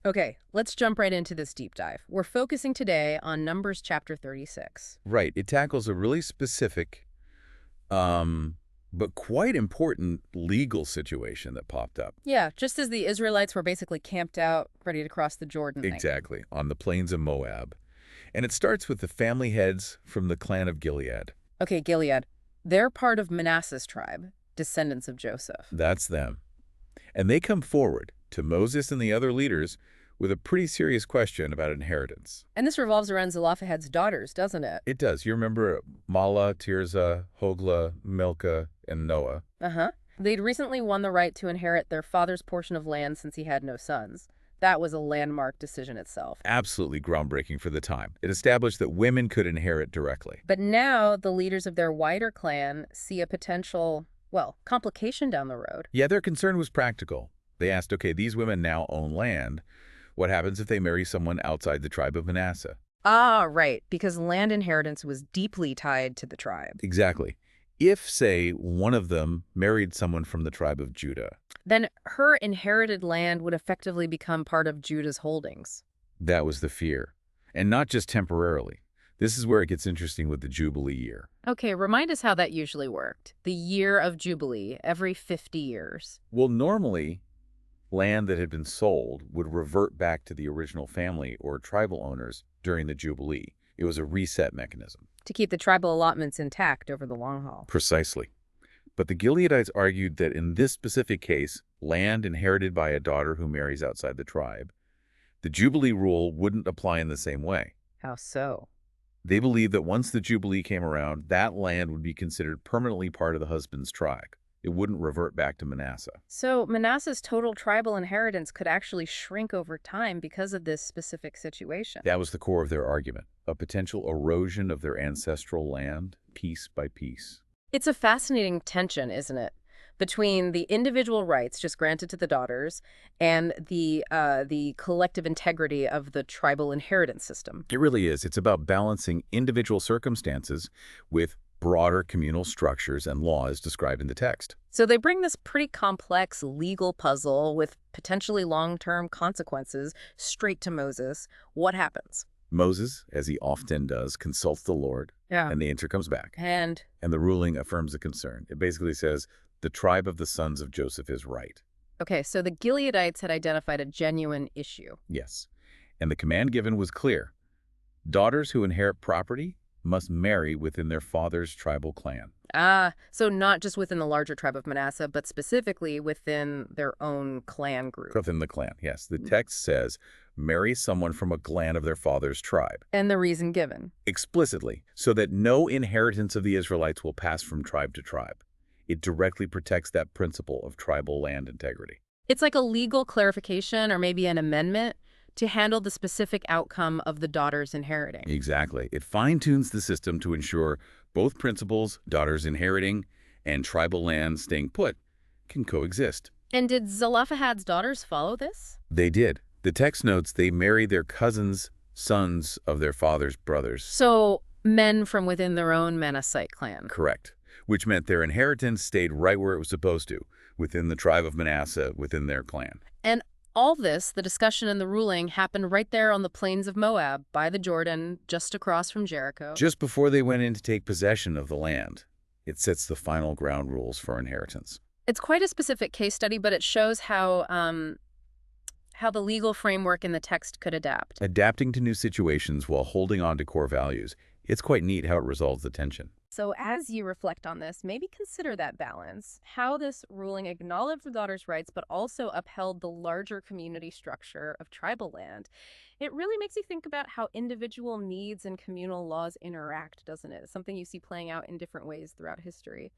Okay, let's jump right into this deep dive. We're focusing today on Numbers chapter 36. Right. It tackles a really specific, um, but quite important legal situation that popped up. Yeah, just as the Israelites were basically camped out, ready to cross the Jordan. Exactly, on the plains of Moab. And it starts with the family heads from the clan of Gilead. Okay, Gilead. They're part of Manasseh's tribe, descendants of Joseph. That's them. And they come forward to Moses and the other leaders with a pretty serious question about inheritance. And this revolves around Zelophehad's daughters, doesn't it? It does. You remember Mala, Tirzah, Hogla, Milcah, and Noah? Uh-huh. They'd recently won the right to inherit their father's portion of land since he had no sons. That was a landmark decision itself. Absolutely groundbreaking for the time. It established that women could inherit directly. But now the leaders of their wider clan see a potential, well, complication down the road. Yeah, their concern was practical. They asked, okay, these women now own land. What happens if they marry someone outside the tribe of Manasseh? Ah, right, because land inheritance was deeply tied to the tribe. Exactly. If, say, one of them married someone from the tribe of Judah, Then her inherited land would effectively become part of Judah's holdings. that was the fear. And not just temporarily. This is where it gets interesting with the Jubilee year. Okay, remind us how that usually worked. The year of Jubilee, every 50 years. Well, normally, land that had been sold would revert back to the original family or tribal owners during the Jubilee. It was a reset mechanism. To keep the tribal allotments intact over the long haul. Precisely. But the Gileadites argued that in this specific case, land inherited by a daughter who marries outside the tribe, the Jubilee rule wouldn't apply in the same way. How so? They believed that once the Jubilee came around, that land would be considered permanently part of the husband's tribe. It wouldn't revert back to Manasseh. So Manasseh's total tribal inheritance could actually shrink over time because of this specific situation. That was the core of their argument, a potential erosion of their ancestral land, piece by piece. It's a fascinating tension, isn't it? Between the individual rights just granted to the daughters and the collective integrity of the tribal inheritance system. It really is. It's about balancing individual circumstances with broader communal structures and laws described in the text. So they bring this pretty complex legal puzzle with potentially long-term consequences straight to Moses. What happens? Moses, as he often does, consults the Lord, Yeah. and the answer comes back. And And the ruling affirms the concern. It basically says, the tribe of the sons of Joseph is right. okay, so the Gileadites had identified a genuine issue. Yes. And the command given was clear. Daughters who inherit property must marry within their father's tribal clan. Ah, so not just within the larger tribe of Manasseh, but specifically within their own clan group. Within the clan, yes. The text says, marry someone from a clan of their father's tribe. And the reason given. Explicitly, so that no inheritance of the Israelites will pass from tribe to tribe. It directly protects that principle of tribal land integrity. It's like a legal clarification or maybe an amendment to handle the specific outcome of the daughters inheriting. Exactly. It fine-tunes the system to ensure both principles, daughters inheriting and tribal land staying put, can coexist. And did Zelophehad's daughters follow this? They did. The text notes they married their cousins, sons of their father's brothers. So men from within their own Manassite clan. Correct. Which meant their inheritance stayed right where it was supposed to, within the tribe of Manasseh, within their clan. And all this, the discussion and the ruling, happened right there on the plains of Moab, by the Jordan, just across from Jericho. Just before they went in to take possession of the land, it sets the final ground rules for inheritance. It's quite a specific case study, but it shows how the legal framework in the text could adapt. Adapting to new situations while holding on to core values, it's quite neat how it resolves the tension. So as you reflect on this, maybe consider that balance, how this ruling acknowledged the daughters' rights, but also upheld the larger community structure of tribal land. It really makes you think about how individual needs and communal laws interact, doesn't it? Something you see playing out in different ways throughout history.